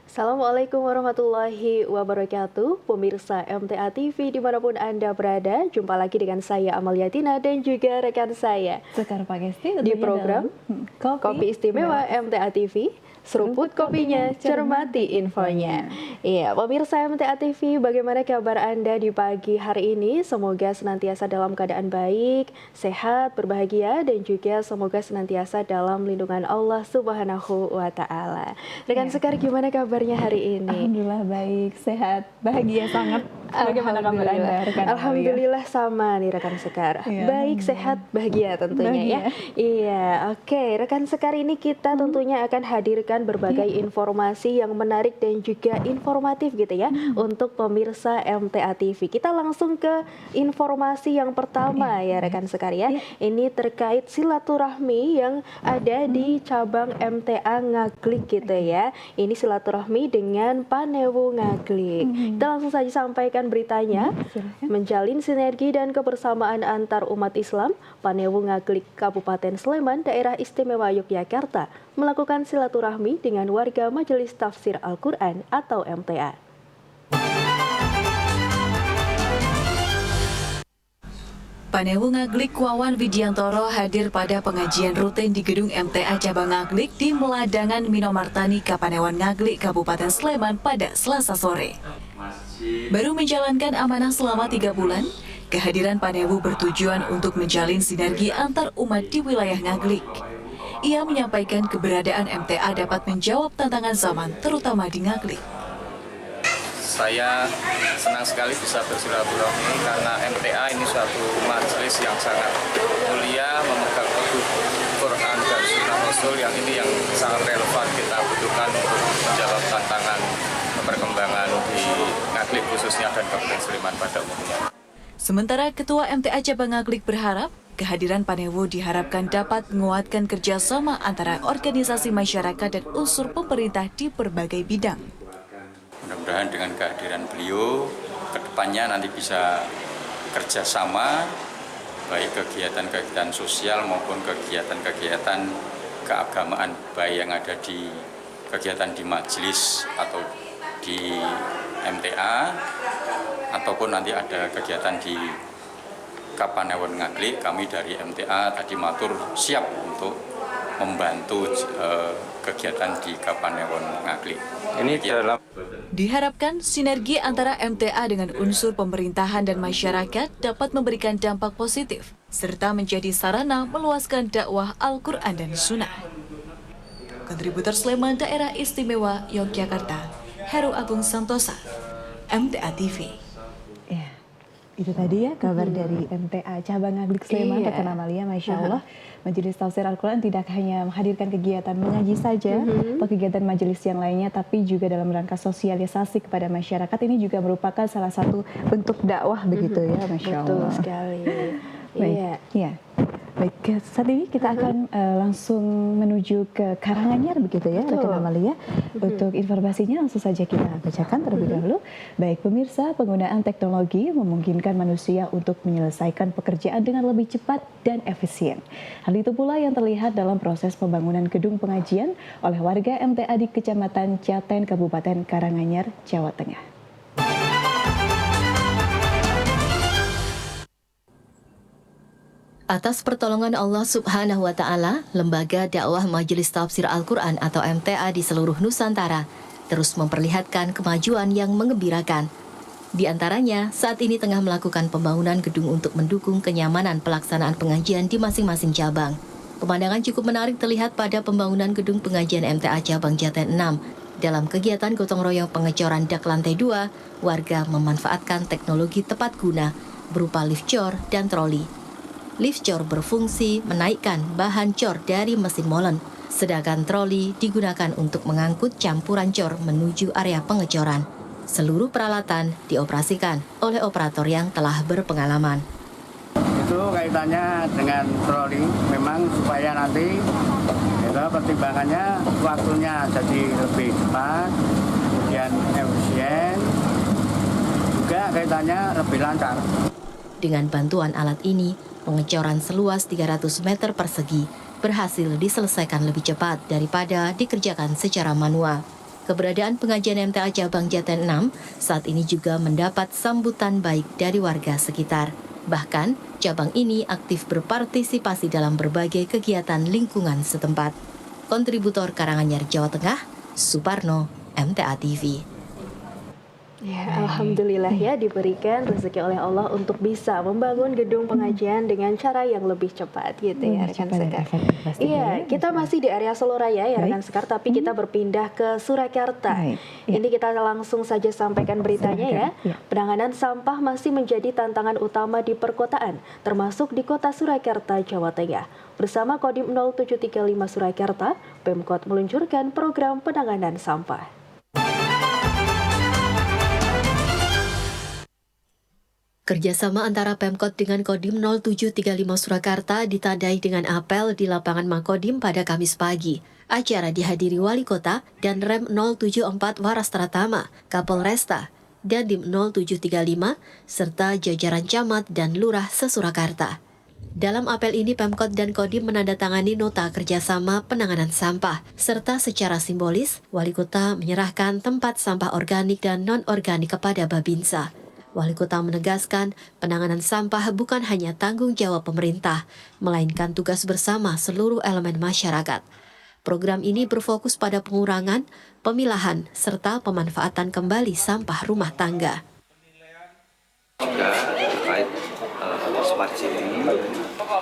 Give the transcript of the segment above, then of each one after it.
Assalamualaikum warahmatullahi wabarakatuh, pemirsa MTA TV dimanapun Anda berada. Jumpa lagi dengan saya Amalia Tina dan juga rekan saya Sekar Pagesti di program Kopi Istimewa MTA TV. Seruput kopinya, cermati infonya. Iya, pemirsa MTA TV, bagaimana kabar Anda di pagi hari ini? Semoga senantiasa dalam keadaan baik, sehat, berbahagia, dan juga semoga senantiasa dalam lindungan Allah Subhanahu wa Ta'ala. Rekan Sekar, gimana kabarnya hari ini? Alhamdulillah baik, sehat, bahagia sangat. Bagaimana kabar Anda, rekan Amalia? Alhamdulillah sama nih rekan Sekar. Iya. Baik, sehat, bahagia tentunya Bahagia. ya. Iya, oke. Rekan Sekar, ini kita tentunya akan hadirkan berbagai informasi yang menarik dan juga informatif gitu ya untuk pemirsa MTA TV. Kita langsung ke informasi yang pertama ya rekan Sekar ya. Ini terkait silaturahmi yang ada di cabang MTA Ngaglik gitu ya. Ini silaturahmi dengan Panewu Ngaglik. Kita langsung saja sampaikan beritanya. Menjalin sinergi dan kebersamaan antar umat Islam, Panewu Ngaglik Kabupaten Sleman, Daerah Istimewa Yogyakarta melakukan silaturahmi dengan warga Majelis Tafsir Al-Quran atau MTA. Panewu Ngaglik Wawan Widiantoro hadir pada pengajian rutin di gedung MTA Cabang Ngaglik di Meladangan Minomartani, Kapanewon Ngaglik, Kabupaten Sleman pada Selasa sore. Baru menjalankan amanah selama 3 bulan, kehadiran Panewu bertujuan untuk menjalin sinergi antar umat di wilayah Ngaglik. Ia menyampaikan keberadaan MTA dapat menjawab tantangan zaman, terutama di Ngaglik. Saya senang sekali bisa bersilaturahmi karena MTA ini suatu majelis yang sangat mulia, memegang teguh Quran dan Sunnah Rasul yang sangat relevan kita butuhkan untuk menjawab tantangan perkembangan di Ngaglik khususnya dan Kabupaten Sleman pada umumnya. Sementara Ketua MTA Cabang Ngaglik berharap kehadiran Panewu diharapkan dapat menguatkan kerjasama antara organisasi masyarakat dan unsur pemerintah di berbagai bidang. Mudah-mudahan dengan kehadiran beliau, kedepannya nanti bisa kerjasama, baik kegiatan-kegiatan sosial maupun kegiatan-kegiatan keagamaan, baik yang ada di kegiatan di majelis atau di MTA, ataupun nanti ada kegiatan di Kapanewon Ngaglik. Kami dari MTA tadi matur siap untuk membantu kegiatan di Kapanewon Ngaglik. Ini dalam Diharapkan sinergi antara MTA dengan unsur pemerintahan dan masyarakat dapat memberikan dampak positif, serta menjadi sarana meluaskan dakwah Al-Quran dan Sunnah. Kontributor Sleman, Daerah Istimewa Yogyakarta, Heru Agung Santosa, MTA TV. Ya, itu tadi ya kabar dari MTA Cabang Ngaglik Sleman, rekan Amalia, Masya Allah. Majelis Tafsir Al-Quran tidak hanya menghadirkan kegiatan mengaji saja atau kegiatan majelis yang lainnya, tapi juga dalam rangka sosialisasi kepada masyarakat. Ini juga merupakan salah satu bentuk dakwah begitu ya, Masya Allah. Betul sekali. Baik, ya. Baik, saat ini kita akan langsung menuju ke Karanganyar begitu ya, rekan Amalia. Untuk informasinya langsung saja kita bacakan terlebih dahulu. Baik pemirsa, penggunaan teknologi memungkinkan manusia untuk menyelesaikan pekerjaan dengan lebih cepat dan efisien. Hal itu pula yang terlihat dalam proses pembangunan gedung pengajian oleh warga MTA di Kecamatan Caten, Kabupaten Karanganyar, Jawa Tengah. Atas pertolongan Allah Subhanahu wa Ta'ala, Lembaga Dakwah Majelis Tafsir Al-Quran atau MTA di seluruh Nusantara terus memperlihatkan kemajuan yang menggembirakan. Di antaranya, saat ini tengah melakukan pembangunan gedung untuk mendukung kenyamanan pelaksanaan pengajian di masing-masing cabang. Pemandangan cukup menarik terlihat pada pembangunan gedung pengajian MTA Cabang Jaten 6. Dalam kegiatan gotong royong pengecoran dak lantai 2, warga memanfaatkan teknologi tepat guna berupa lift cor dan troli. Lift cor berfungsi menaikkan bahan cor dari mesin molen, sedangkan troli digunakan untuk mengangkut campuran cor menuju area pengecoran. Seluruh peralatan dioperasikan oleh operator yang telah berpengalaman. Itu kaitannya dengan troli, memang supaya nanti itu pertimbangannya waktunya jadi lebih cepat, kemudian efisien, juga kaitannya lebih lancar. Dengan bantuan alat ini, pengecoran seluas 300 meter persegi berhasil diselesaikan lebih cepat daripada dikerjakan secara manual. Keberadaan pengajian MTA Cabang Jaten 6 saat ini juga mendapat sambutan baik dari warga sekitar. Bahkan, cabang ini aktif berpartisipasi dalam berbagai kegiatan lingkungan setempat. Kontributor Karanganyar, Jawa Tengah, Suparno, MTA TV. Ya, alhamdulillah ya diberikan rezeki oleh Allah untuk bisa membangun gedung pengajian dengan cara yang lebih cepat gitu ya rekan Sekar. Iya, kita masih di area Solo Raya ya rekan Sekar, tapi kita berpindah ke Surakarta. Ini kita langsung saja sampaikan beritanya ya. Penanganan sampah masih menjadi tantangan utama di perkotaan, termasuk di kota Surakarta, Jawa Tengah. Bersama Kodim 0735 Surakarta, Pemkot meluncurkan program penanganan sampah. Kerjasama antara Pemkot dengan Kodim 0735 Surakarta ditandai dengan apel di lapangan Makodim pada Kamis pagi. Acara dihadiri Wali Kota dan Rem 074 Waras Tratama, Kapolresta, Dandim 0735, serta jajaran camat dan lurah se-Surakarta. Dalam apel ini Pemkot dan Kodim menandatangani nota kerjasama penanganan sampah, serta secara simbolis, Wali Kota menyerahkan tempat sampah organik dan non-organik kepada Babinsa. Wali Kota menegaskan penanganan sampah bukan hanya tanggung jawab pemerintah, melainkan tugas bersama seluruh elemen masyarakat. Program ini berfokus pada pengurangan, pemilahan, serta pemanfaatan kembali sampah rumah tangga. Juga terkait Smart City,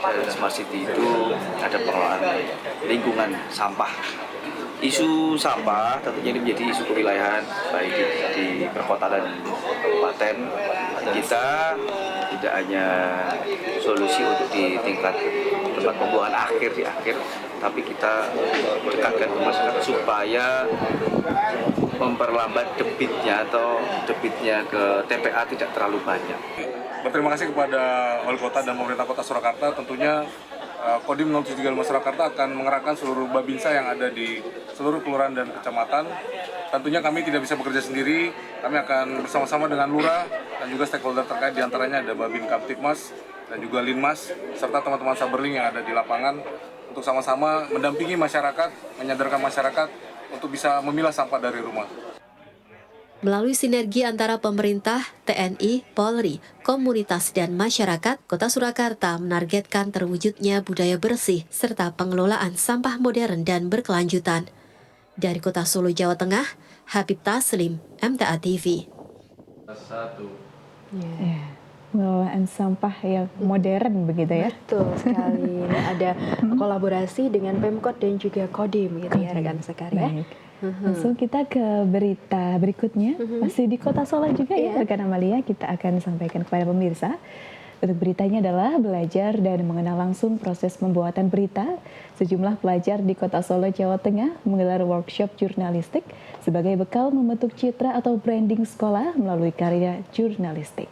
dan Smart City itu ada pengelolaan lingkungan sampah. Isu sampah tentunya ini menjadi isu kewilayahan baik di perkotaan dan kabupaten. Kita tidak hanya solusi untuk di tingkat tempat pembuangan akhir di akhir, tapi kita dekatkan ke masyarakat supaya memperlambat debitnya atau debitnya ke TPA tidak terlalu banyak. Berterima kasih kepada Wali Kota dan pemerintah Kota Surakarta. Tentunya Kodim 0735 Surakarta akan mengerahkan seluruh Babinsa yang ada di seluruh kelurahan dan kecamatan. Tentunya kami tidak bisa bekerja sendiri, kami akan bersama-sama dengan lurah dan juga stakeholder terkait, diantaranya ada Babin Kamtipmas dan juga Linmas, serta teman-teman Saberling yang ada di lapangan untuk sama-sama mendampingi masyarakat, menyadarkan masyarakat untuk bisa memilah sampah dari rumah. Melalui sinergi antara pemerintah, TNI, Polri, komunitas, dan masyarakat, Kota Surakarta menargetkan terwujudnya budaya bersih serta pengelolaan sampah modern dan berkelanjutan. Dari Kota Solo, Jawa Tengah, Habib Taslim, MTA TV. Pengelolaan sampah yang modern begitu ya. Betul sekali. Nah, ada kolaborasi dengan Pemkot dan juga Kodim gitu ya rekan Sekar ya. Langsung kita ke berita berikutnya, masih di Kota Solo juga ya rekan Amalia, kita akan sampaikan kepada pemirsa. Untuk beritanya adalah belajar dan mengenal langsung proses pembuatan berita. Sejumlah pelajar di Kota Solo, Jawa Tengah menggelar workshop jurnalistik sebagai bekal membentuk citra atau branding sekolah melalui karya jurnalistik.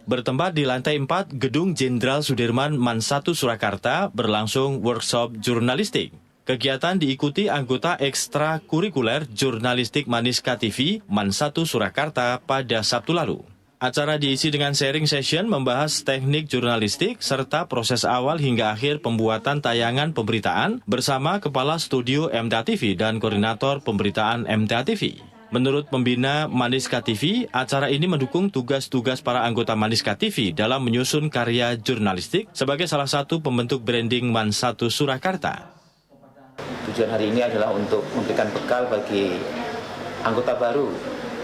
Bertempat di lantai 4 Gedung Jenderal Sudirman Man 1 Surakarta berlangsung workshop jurnalistik. Kegiatan diikuti anggota ekstrakurikuler jurnalistik Maniska TV Man 1 Surakarta pada Sabtu lalu. Acara diisi dengan sharing session membahas teknik jurnalistik serta proses awal hingga akhir pembuatan tayangan pemberitaan bersama Kepala Studio MTA TV dan Koordinator Pemberitaan MTA TV. Menurut pembina Maniska TV, acara ini mendukung tugas-tugas para anggota Maniska TV dalam menyusun karya jurnalistik sebagai salah satu pembentuk branding Man 1 Surakarta. Tujuan hari ini adalah untuk memberikan bekal bagi anggota baru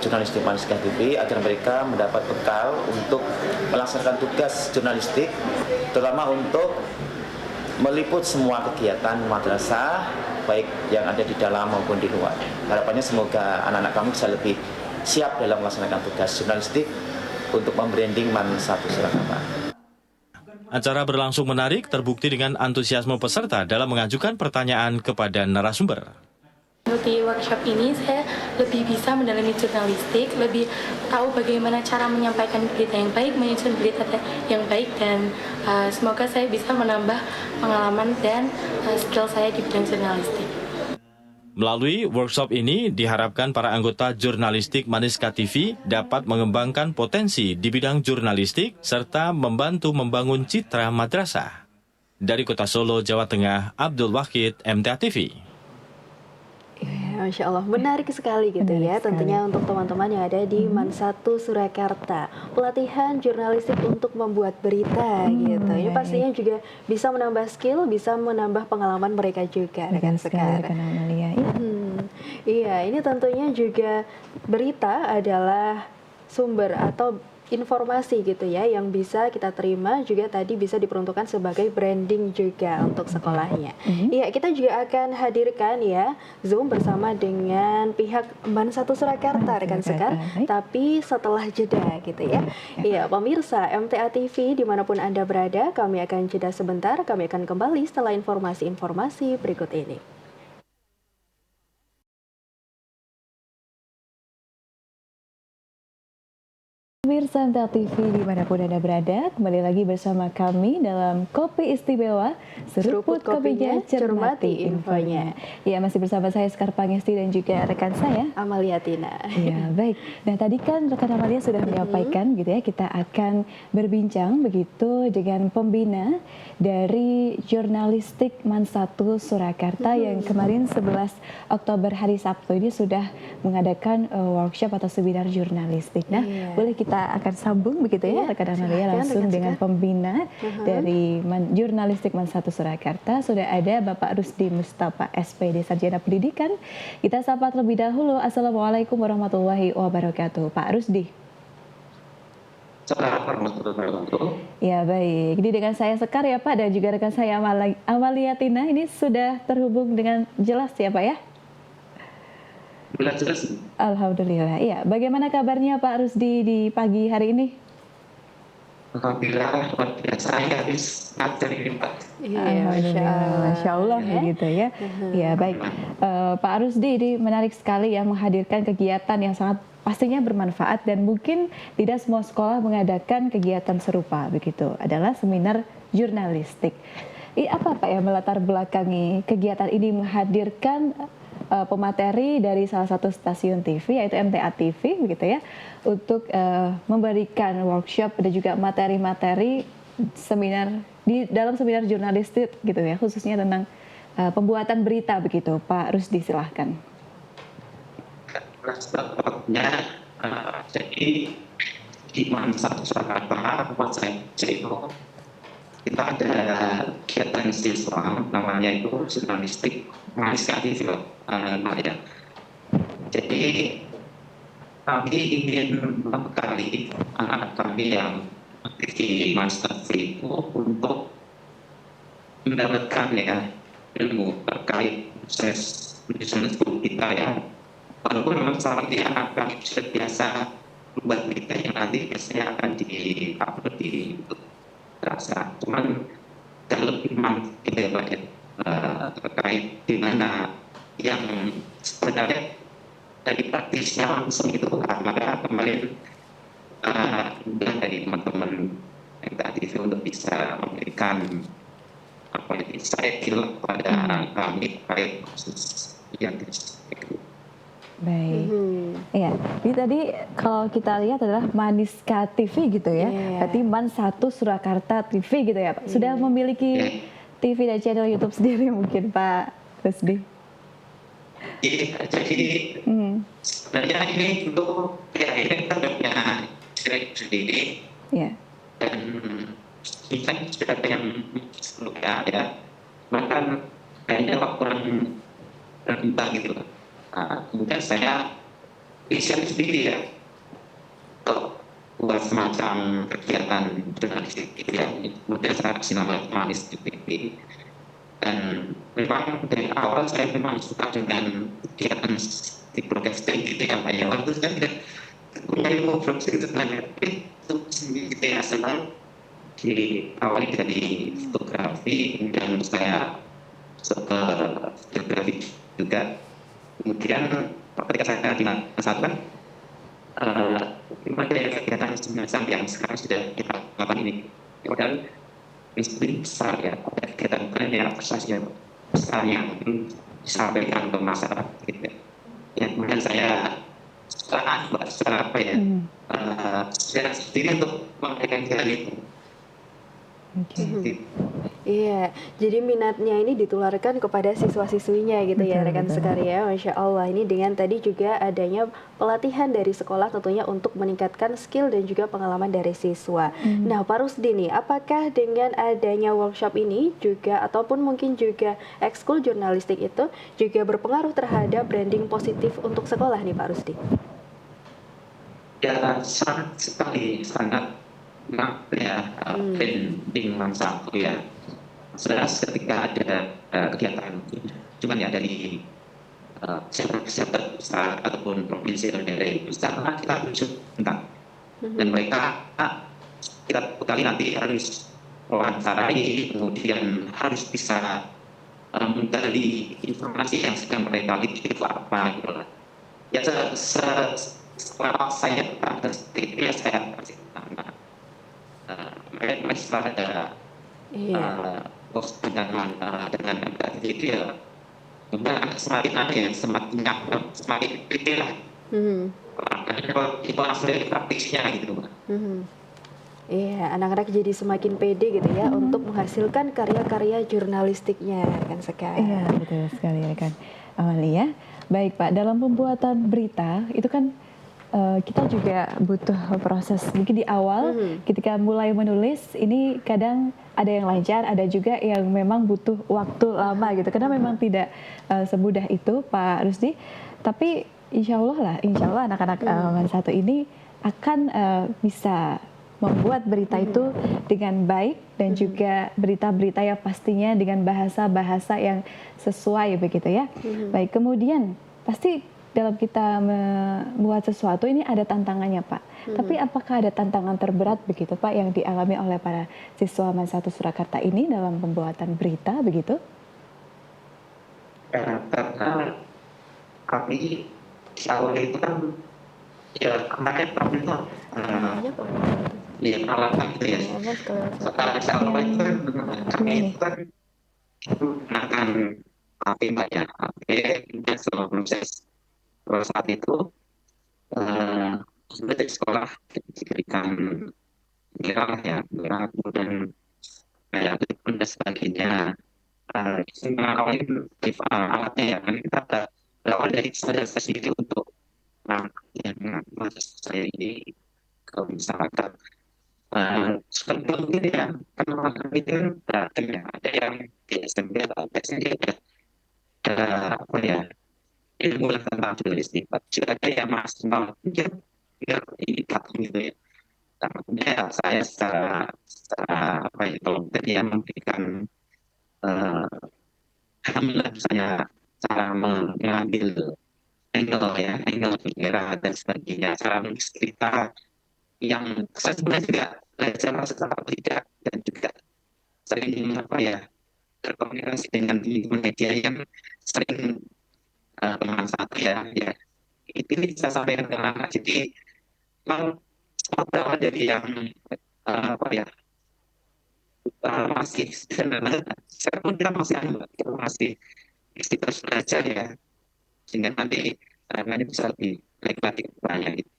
jurnalistik Maniska TV agar mereka mendapat bekal untuk melaksanakan tugas jurnalistik, terutama untuk meliput semua kegiatan madrasah, baik yang ada di dalam maupun di luar. Harapannya semoga anak-anak kami bisa lebih siap dalam melaksanakan tugas jurnalistik untuk membranding Man 1 Surakarta. Acara berlangsung menarik, terbukti dengan antusiasme peserta dalam mengajukan pertanyaan kepada narasumber. Di workshop ini saya lebih bisa mendalami jurnalistik, lebih tahu bagaimana cara menyampaikan berita yang baik, menyusun berita yang baik, dan semoga saya bisa menambah pengalaman dan skill saya di bidang jurnalistik. Melalui workshop ini diharapkan para anggota jurnalistik Maniska TV dapat mengembangkan potensi di bidang jurnalistik serta membantu membangun citra madrasah. Dari Kota Solo, Jawa Tengah, Abdul Wahid, MTA TV. Ya, Masya Allah, menarik sekali gitu ya. Tentunya untuk teman-teman yang ada di Man 1 Surakarta, pelatihan jurnalistik untuk membuat berita gitu. Ini pastinya juga bisa menambah skill, bisa menambah pengalaman mereka juga, rekan sekar. Iya, ini tentunya juga berita adalah sumber atau informasi gitu ya yang bisa kita terima, juga tadi bisa diperuntukkan sebagai branding juga untuk sekolahnya. Iya, kita juga akan hadirkan ya Zoom bersama dengan pihak Man 1 Surakarta, rekan sekar, tapi setelah jeda gitu ya. Iya, pemirsa MTA TV dimanapun Anda berada, kami akan jeda sebentar, kami akan kembali setelah informasi-informasi berikut ini. Pemirsa MTA TV dimanapun Anda berada, kembali lagi bersama kami dalam Kopi Istimewa, seruput kopinya, cermati infonya. Ya, masih bersama saya Sekar Pangesti dan juga rekan saya Amalia Tina. Ya, baik. Nah, tadi kan rekan Amalia sudah menyampaikan gitu ya, kita akan berbincang begitu dengan pembina dari jurnalistik Man 1 Surakarta yang kemarin 11 Oktober hari Sabtu ini sudah mengadakan workshop atau seminar jurnalistik. Nah, boleh kita akan sambung begitu ya rekan Amalia langsung dengan pembina dari jurnalistik Man 1 Surakarta. Sudah ada Bapak Rusdi Mustafa SPD Sarjana Pendidikan. Kita sapa terlebih dahulu. Assalamualaikum warahmatullahi wabarakatuh. Pak Rusdi. Ya, baik. Ini dengan saya Sekar ya Pak, dan juga rekan saya Amalia Tina. Ini sudah terhubung dengan jelas ya Pak ya? Jelas. Alhamdulillah. Iya, bagaimana kabarnya Pak Rusdi di pagi hari ini? Alhamdulillah, luar biasa ya, habis ngajar ini Pak. Alhamdulillah, Masya Allah begitu ya. Ya, baik. Pak Rusdi, ini menarik sekali ya menghadirkan kegiatan yang sangat pastinya bermanfaat dan mungkin tidak semua sekolah mengadakan kegiatan serupa begitu. Adalah seminar jurnalistik. Apa Pak yang melatar belakangi kegiatan ini menghadirkan pemateri dari salah satu stasiun TV yaitu MTA TV begitu ya untuk memberikan workshop dan juga materi-materi seminar di dalam seminar jurnalistik gitu ya, khususnya tentang pembuatan berita begitu. Pak Rusdi silahkan. Jadi di Man 1 Surakarta tempat saya itu kita ada kegiatan siswa namanya itu jurnalistik mandiskatif ya. Jadi kami ingin membekali anak-anak kami yang aktif di mandiskatif itu untuk mendapatkan ya ilmu terkait proses jurnalistik kita ya. Walaupun memang selama ini anak-anak sudah biasa membuat berita yang nanti biasanya akan di-upload di YouTube. Rasa, cuman lebih mantap gitu ya Pak ya, terkait di mana yang sebenarnya dari praktisnya langsung itu maka kemarin dari teman-teman MTA TV untuk bisa memberikan insight kepada kami terkait khusus yang itu. Baik, ya. Jadi tadi kalau kita lihat adalah Maniska TV gitu ya, berarti Man 1 Surakarta TV gitu ya Pak. Sudah memiliki TV dan channel YouTube sendiri mungkin Pak Rusdi? Iya, jadi sebenarnya ini untuk ini kita punya channel sendiri, dan kita sudah ada yang sebelumnya ya, bahkan kayaknya kurang terbuka gitu. Kemudian saya riset sendiri ya untuk buat semacam kegiatan jurnalistik gitu ya. Kemudian saya kasih nama Manis TV. Dan memang dari awal saya memang suka dengan kegiatan di broadcasting gitu ya Pak ya. Waktu saya tidak punya ilmu broadcasting itu sebenarnya itu sendiri gitu ya. Senang diawali dari fotografi, kemudian saya masuk ke fotografi juga. Kemudian ketika saya di satu kan ada kegiatan semacam yang sekarang sudah kita lakukan ini. Kemudian ini besar ya, ada kegiatan yang prestasi yang besar yang disampaikan ke masyarakat gitu ya. Kemudian saya secara apa ya, saya sendiri untuk memberikan kegiatan itu. Iya, jadi minatnya ini ditularkan kepada siswa-siswinya gitu ya Betul, rekan betul. sekali ya, Masya Allah. Ini dengan tadi juga adanya pelatihan dari sekolah tentunya untuk meningkatkan skill dan juga pengalaman dari siswa. Nah Pak Rusdi nih, apakah dengan adanya workshop ini juga ataupun mungkin juga ekskul jurnalistik itu juga berpengaruh terhadap branding positif untuk sekolah nih Pak Rusdi? Ya sangat sekali, sangat ya branding satu ya. Jelas ketika ada kegiatan cuman ya dari pejabat besar ataupun provinsi atau daerah itu secara kita tunjuk tentang dan mereka kita kali nanti harus wawancarai, kemudian harus bisa menggali informasi yang sedang mereka lihat itu apa gitu lah. Ya setelah saya berada seperti itu ya saya kasih tanda mereka ada bos dengan MTATV itu ya kemudian semakin ada yang semakin nyaman, semakin pede lah. Kalau itu langsung dari praktisnya gitu. Iya, anak-anak jadi semakin pede gitu ya untuk menghasilkan karya-karya jurnalistiknya kan sekali. Iya, betul sekali rekan Amalia. Baik Pak, dalam pembuatan berita itu kan kita juga butuh proses mungkin di awal ketika mulai menulis ini kadang ada yang lancar, ada juga yang memang butuh waktu lama gitu karena memang tidak semudah itu Pak Rusdi. Tapi insya Allah anak-anak Man Satu ini akan bisa membuat berita itu dengan baik dan juga berita-berita yang pastinya dengan bahasa-bahasa yang sesuai begitu ya. Baik, kemudian pasti dalam kita membuat sesuatu ini ada tantangannya Pak. Tapi apakah ada tantangan terberat begitu Pak yang dialami oleh para siswa Man Satu Surakarta ini dalam pembuatan berita begitu? Karena kami di awal itu kan ya kemarin itu ya peralatan gitu ya. Setelah di awal itu kan kami itu kan menggunakan HP banyak HP dan selama proses saat itu dari sekolah diberikan merah kemudian kayak pun dan sebagainya. Awalnya alatnya ya kan kita berawal dari saya sendiri untuk yang saya ini kalau misalkan seperti mungkin ya kan orang itu ada yang di SMP atau SMP ada apa ya ilmu tentang jurnalistik, juga ada yang maksimal mungkin biar ini gitu ya. Takutnya saya secara apa ya kalau tadi yang memberikan alhamdulillah misalnya cara mengambil angle kamera dan sebagainya, cara menulis cerita yang saya sebenarnya juga belajar secara tidak dan juga sering apa ya berkomunikasi dengan media yang sering teman satu ya ini bisa sampaikan ke anak jadi memang beberapa dari yang apa ya masih sebenarnya saya pun kita masih terus belajar ya sehingga nanti ini bisa lebih baik lagi banyak gitu.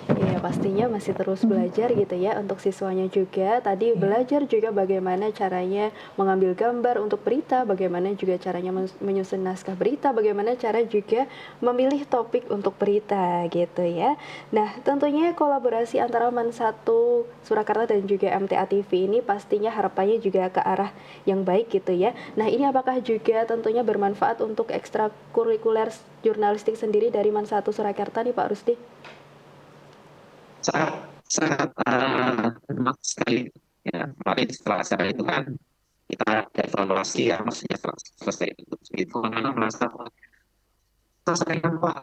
Iya pastinya masih terus belajar gitu ya untuk siswanya juga. Tadi belajar juga bagaimana caranya mengambil gambar untuk berita, bagaimana juga caranya menyusun naskah berita, bagaimana cara juga memilih topik untuk berita gitu ya. Nah tentunya kolaborasi antara Man Satu Surakarta dan juga MTA TV ini pastinya harapannya juga ke arah yang baik gitu ya. Nah ini apakah juga tentunya bermanfaat untuk ekstrakurikuler jurnalistik sendiri dari Man Satu Surakarta nih Pak Rusdi? sangat bermakna sekali ya. Kemarin setelah acara itu kan kita ada evaluasi ya, maksudnya selesai itu karena merasa selesai kan Pak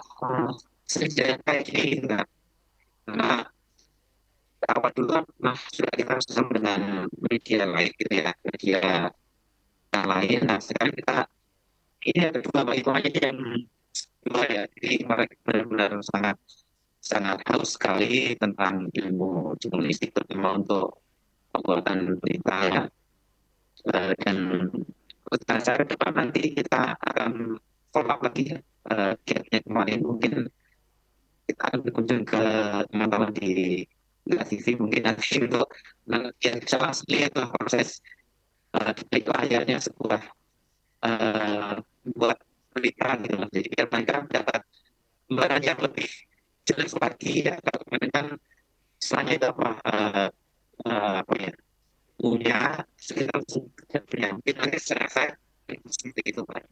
sejak kayak gini gitu kan karena awal dulu kan sudah kita bersama dengan media lain gitu ya, media yang lain. Nah sekarang kita ini ada dua itu aja yang dua ya, jadi mereka benar-benar sangat haus sekali tentang ilmu jurnalistik terutama untuk pembuatan berita ya. Dan acara depan nanti kita akan follow up lagi ya. Giatnya kemarin mungkin kita akan berkunjung ke teman-teman di nggak sih mungkin nanti untuk yang bisa langsung lihat lah proses itu akhirnya sebuah buat pernikahan gitu loh. Jadi biar mereka dapat gambaran yang lebih jelas lagi ya. Kalau kemarin kan setelahnya itu apa ya punya sekitar punya mungkin nanti secara seperti itu Pak.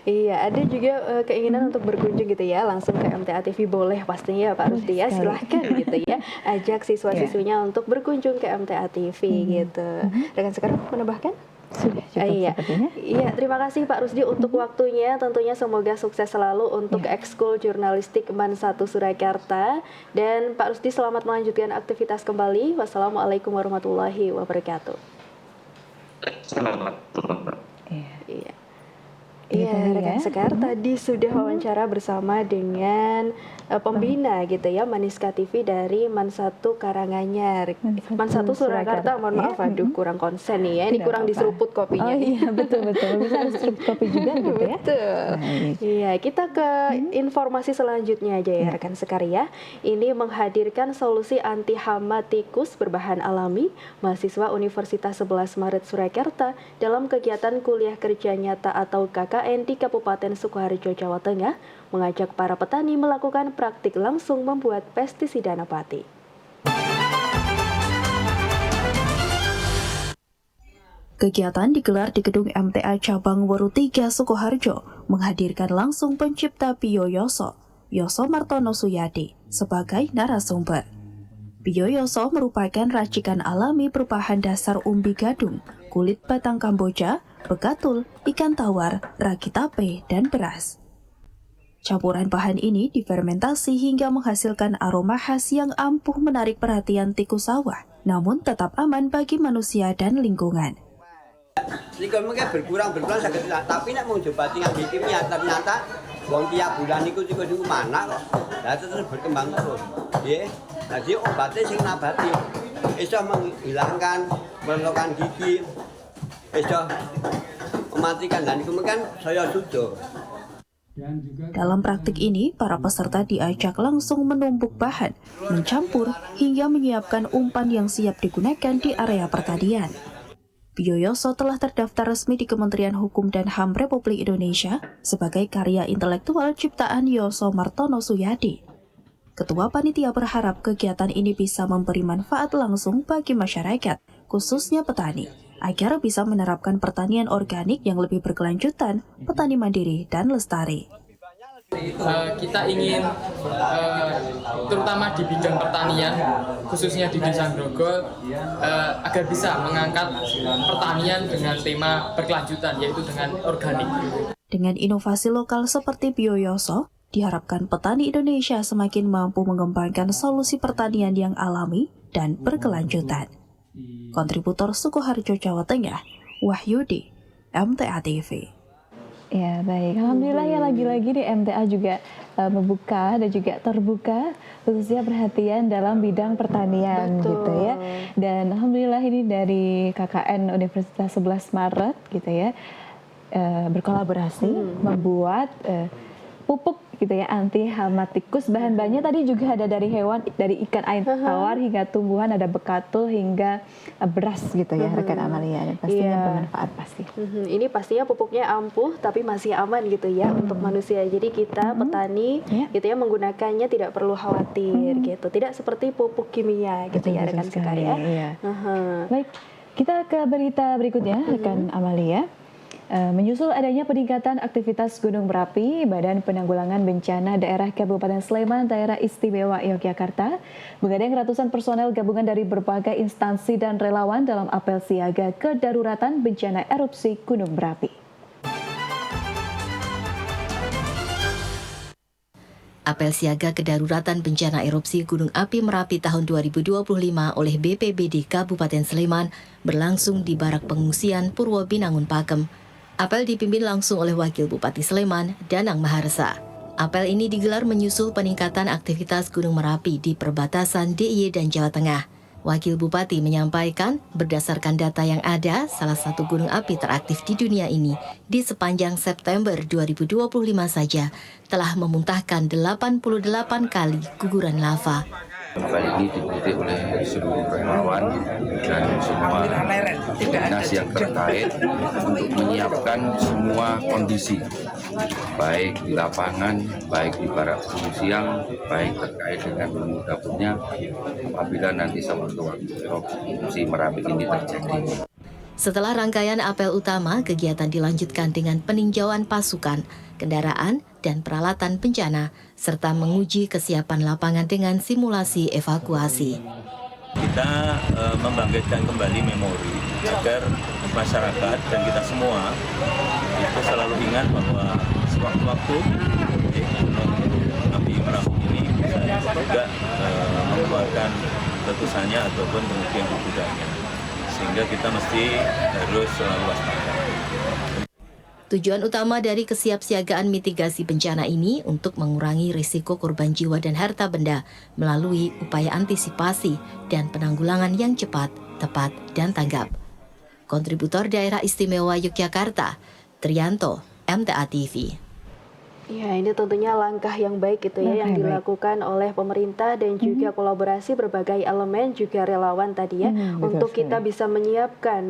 Iya, ada juga keinginan untuk berkunjung gitu ya, langsung ke MTA TV boleh pastinya Pak Rusdi ya, silahkan gitu ya, ajak siswa-siswinya untuk berkunjung ke MTA TV gitu. Rekan sekarang menambahkan? Sudah cukup sepertinya. Iya, terima kasih Pak Rusdi untuk waktunya. Tentunya semoga sukses selalu untuk ekskul jurnalistik MAN 1 Surakarta. Dan Pak Rusdi selamat melanjutkan aktivitas kembali. Wassalamualaikum warahmatullahi wabarakatuh. Selamat. Iya. Iya, rekan Sekar tadi sudah wawancara bersama dengan pembina gitu ya Maniska TV dari MAN 1 Karanganyar. MAN 1 Surakarta, mohon maaf aduh kurang konsen nih ya. Ini kurang diseruput kopinya. Oh iya, betul. Bisa harus seruput kopi juga gitu ya. Betul. Iya, kita ke informasi selanjutnya aja ya rekan Sekar ya. Ini menghadirkan solusi anti hama tikus berbahan alami mahasiswa Universitas 11 Maret Surakarta dalam kegiatan kuliah kerja nyata atau KKN di Kabupaten Sukoharjo, Jawa Tengah, mengajak para petani melakukan praktik langsung membuat pestisida nabati. Kegiatan digelar di gedung MTA Cabang Weru 3 Sukoharjo, menghadirkan langsung pencipta Piyoyoso, Yoso Martono Suyadi, sebagai narasumber. Piyoyoso merupakan racikan alami berbahan dasar umbi gadung, kulit batang kamboja, begatul, ikan tawar, ragi tape, dan beras. Campuran bahan ini difermentasi hingga menghasilkan aroma khas yang ampuh menarik perhatian tikus sawah, namun tetap aman bagi manusia dan lingkungan. Likur mungkin berkurang sakit lah, tapi nek mau coba tinggal di kimia ternyata wong tiap bulan niku mana kok. Lah terus berkembang terus. Nggih. Jadi obatnya sing nabati iso menghilangkan merokan gigi. Iso mematikan dan niku kan saya sudo. Dalam praktik ini, para peserta diajak langsung menumbuk bahan, mencampur, hingga menyiapkan umpan yang siap digunakan di area pertanian. Piyoyoso telah terdaftar resmi di Kementerian Hukum dan HAM Republik Indonesia sebagai karya intelektual ciptaan Yoso Martono Suyadi. Ketua Panitia berharap kegiatan ini bisa memberi manfaat langsung bagi masyarakat, khususnya petani, agar bisa menerapkan pertanian organik yang lebih berkelanjutan, petani mandiri, dan lestari. Kita ingin terutama di bidang pertanian, khususnya di Desa Grogol, agar bisa mengangkat pertanian dengan tema berkelanjutan, yaitu dengan organik. Dengan inovasi lokal seperti Piyoyoso, diharapkan petani Indonesia semakin mampu mengembangkan solusi pertanian yang alami dan berkelanjutan. Kontributor Sukoharjo, Jawa Tengah, Wahyudi, MTA TV. Ya baik, alhamdulillah ya lagi-lagi di MTA juga membuka dan juga terbuka khususnya perhatian dalam bidang pertanian. Betul. Gitu ya. Dan alhamdulillah ini dari KKN Universitas 11 Maret gitu ya berkolaborasi membuat pupuk gitu ya anti hama tikus. Bahan-bahannya tadi juga ada dari hewan, dari ikan air tawar hingga tumbuhan, ada bekatul hingga beras gitu ya rekan Amalia, dan pastinya bermanfaat pasti. Ini pastinya pupuknya ampuh tapi masih aman gitu ya untuk manusia. Jadi kita petani gitu ya menggunakannya tidak perlu khawatir gitu. Tidak seperti pupuk kimia gitu ya rekan sekalian ya. Iya. Baik, kita ke berita berikutnya rekan Amalia. Menyusul adanya peningkatan aktivitas gunung berapi, Badan Penanggulangan Bencana Daerah Kabupaten Sleman, Daerah Istimewa Yogyakarta, menggandeng ratusan personel gabungan dari berbagai instansi dan relawan dalam apel siaga kedaruratan bencana erupsi gunung berapi. Apel siaga kedaruratan bencana erupsi Gunung Api Merapi tahun 2025 oleh BPBD Kabupaten Sleman berlangsung di Barak Pengungsian Purwo Binangun Pakem. Apel dipimpin langsung oleh Wakil Bupati Sleman, Danang Maharsa. Apel ini digelar menyusul peningkatan aktivitas Gunung Merapi di perbatasan DIY dan Jawa Tengah. Wakil Bupati menyampaikan, berdasarkan data yang ada, salah satu gunung api teraktif di dunia ini di sepanjang September 2025 saja telah memuntahkan 88 kali guguran lava. Kali ini diikuti oleh seluruh relawan dan semua dinas yang terkait untuk menyiapkan semua kondisi, baik di lapangan, baik di barak pengungsian, baik terkait dengan menu dapurnya apabila nanti sewaktu-waktu erupsi Merapi ini terjadi. Setelah rangkaian apel utama, kegiatan dilanjutkan dengan peninjauan pasukan, kendaraan, dan peralatan bencana, serta menguji kesiapan lapangan dengan simulasi evakuasi. Kita membangkitkan kembali memori agar masyarakat dan kita semua itu selalu ingat bahwa sewaktu-waktu gunung api Merapi ini bisa juga mengeluarkan letusannya ataupun kemudian bubudanya. Sehingga kita mesti harus selalu waspada. Tujuan utama dari kesiapsiagaan mitigasi bencana ini untuk mengurangi risiko korban jiwa dan harta benda melalui upaya antisipasi dan penanggulangan yang cepat, tepat, dan tanggap. Kontributor Daerah Istimewa Yogyakarta, Trianto, MTA TV. Ya, ini tentunya langkah yang baik itu ya yang dilakukan oleh pemerintah dan juga kolaborasi berbagai elemen juga relawan tadi ya untuk kita bisa menyiapkan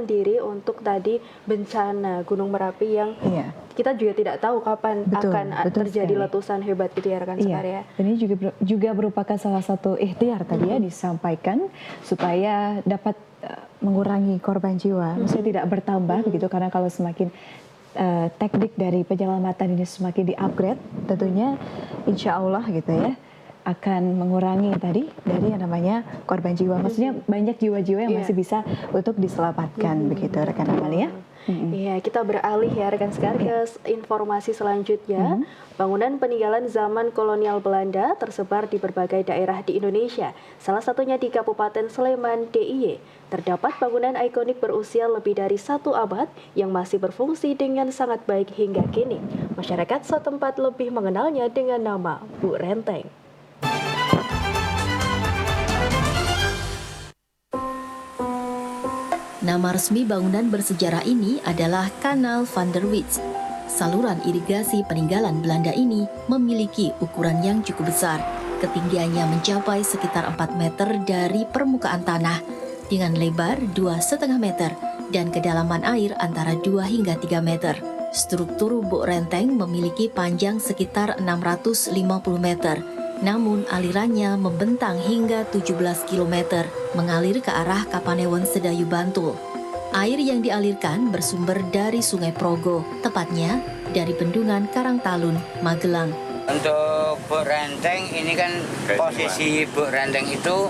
diri untuk tadi bencana Gunung Merapi yang kita juga tidak tahu kapan akan terjadi letusan hebat gitu ya rekan sekalian ya. Ini juga merupakan salah satu ikhtiar tadi ya disampaikan supaya dapat mengurangi korban jiwa, maksudnya tidak bertambah begitu, karena kalau semakin teknik dari penyelamatan ini semakin di-upgrade, tentunya insya Allah gitu ya akan mengurangi tadi dari yang namanya korban jiwa. Maksudnya banyak jiwa-jiwa yang masih bisa untuk diselamatkan begitu rekan Amalia. Iya, kita beralih ya rekan sekalian ke informasi selanjutnya. Bangunan peninggalan zaman kolonial Belanda tersebar di berbagai daerah di Indonesia. Salah satunya di Kabupaten Sleman, DIY. Terdapat bangunan ikonik berusia lebih dari 1 abad yang masih berfungsi dengan sangat baik hingga kini. Masyarakat setempat lebih mengenalnya dengan nama Bu Renteng. Nama resmi bangunan bersejarah ini adalah Kanal van der Wijk. Saluran irigasi peninggalan Belanda ini memiliki ukuran yang cukup besar. Ketinggiannya mencapai sekitar 4 meter dari permukaan tanah dengan lebar 2,5 meter dan kedalaman air antara 2 hingga 3 meter. Struktur Buk Renteng memiliki panjang sekitar 650 meter. Namun alirannya membentang hingga 17 km, mengalir ke arah Kapanewon Sedayu Bantul. Air yang dialirkan bersumber dari Sungai Progo, tepatnya dari Bendungan Karangtalun, Magelang. Untuk Buk Renteng ini kan posisi Buk Renteng itu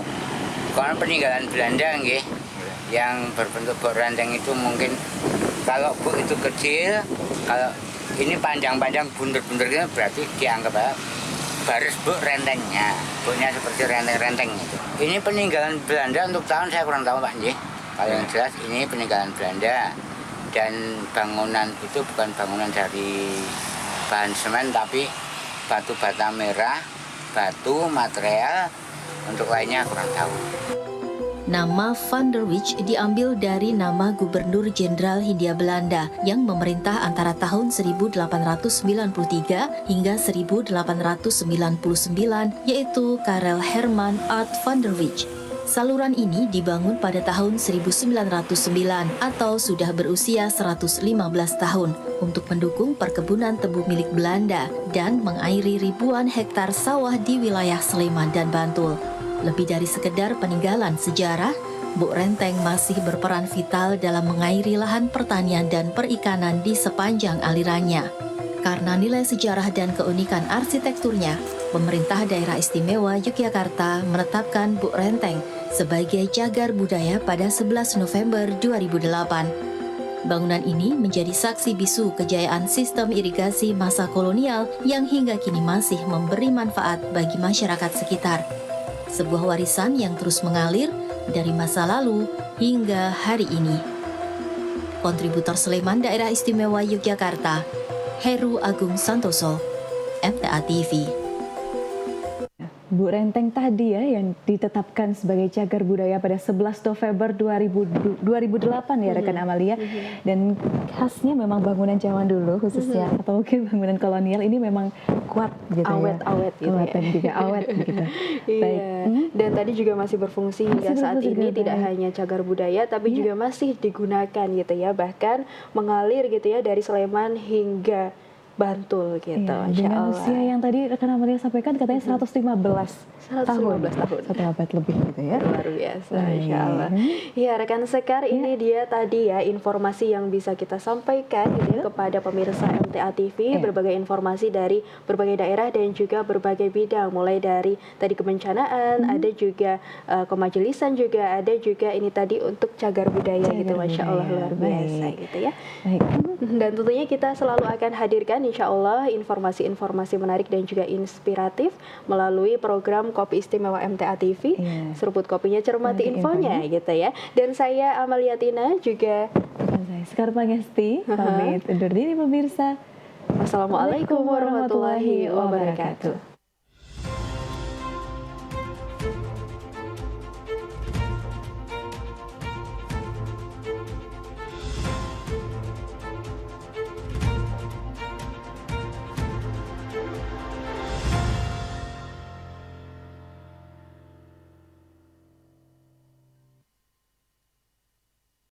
karena peninggalan Belanda nggih. Yang berbentuk Buk Renteng itu mungkin kalau buk itu kecil, kalau ini panjang-panjang bunder-bunder gitu berarti dianggap baris Buk Rentengnya, buknya seperti renteng-renteng itu. Ini peninggalan Belanda untuk tahun saya kurang tahu Pak nggih. Kalau yang jelas ini peninggalan Belanda dan bangunan itu bukan bangunan dari bahan semen tapi batu bata merah, batu material, untuk lainnya kurang tahu. Nama Van der Wijk diambil dari nama Gubernur Jenderal Hindia Belanda yang memerintah antara tahun 1893 hingga 1899, yaitu Karel Herman Art van der Wijk. Saluran ini dibangun pada tahun 1909 atau sudah berusia 115 tahun untuk mendukung perkebunan tebu milik Belanda dan mengairi ribuan hektar sawah di wilayah Sleman dan Bantul. Lebih dari sekedar peninggalan sejarah, Buk Renteng masih berperan vital dalam mengairi lahan pertanian dan perikanan di sepanjang alirannya. Karena nilai sejarah dan keunikan arsitekturnya, pemerintah Daerah Istimewa Yogyakarta menetapkan Buk Renteng sebagai cagar budaya pada 11 November 2008. Bangunan ini menjadi saksi bisu kejayaan sistem irigasi masa kolonial yang hingga kini masih memberi manfaat bagi masyarakat sekitar. Sebuah warisan yang terus mengalir dari masa lalu hingga hari ini. Kontributor Sleman Daerah Istimewa Yogyakarta, Heru Agung Santoso, MTA TV. Bu Renteng tadi ya yang ditetapkan sebagai cagar budaya pada 11 November 2008 ya rekan Amalia. Dan khasnya memang bangunan zaman dulu khususnya atau mungkin bangunan kolonial ini memang kuat gitu awet ya. gitu Kuat ya. dan juga awet gitu. Iya. Dan tadi juga masih berfungsi hingga saat ini, tidak hanya cagar budaya tapi juga masih digunakan gitu ya, bahkan mengalir gitu ya dari Sleman hingga Bantul gitu. Dengan usia yang tadi rekan Amalia sampaikan katanya 115 tahun. 1 abad lebih gitu ya. Luar biasa, Masya Allah. Ya rekan Sekar, ini dia tadi ya informasi yang bisa kita sampaikan gitu ya, kepada pemirsa MTA TV, berbagai informasi dari berbagai daerah dan juga berbagai bidang, mulai dari tadi kebencanaan, ada juga kemajelisan juga, ada juga ini tadi untuk cagar budaya gitu, Masya Allah, luar biasa gitu ya. Dan tentunya kita selalu akan hadirkan insya Allah informasi-informasi menarik dan juga inspiratif melalui program Kopi Istimewa MTA TV. Seruput kopinya, cermati infonya gitu ya. Dan saya Amalia Tina juga saya Sekar Pangesti pamit undur diri pemirsa. Wassalamualaikum warahmatullahi wabarakatuh.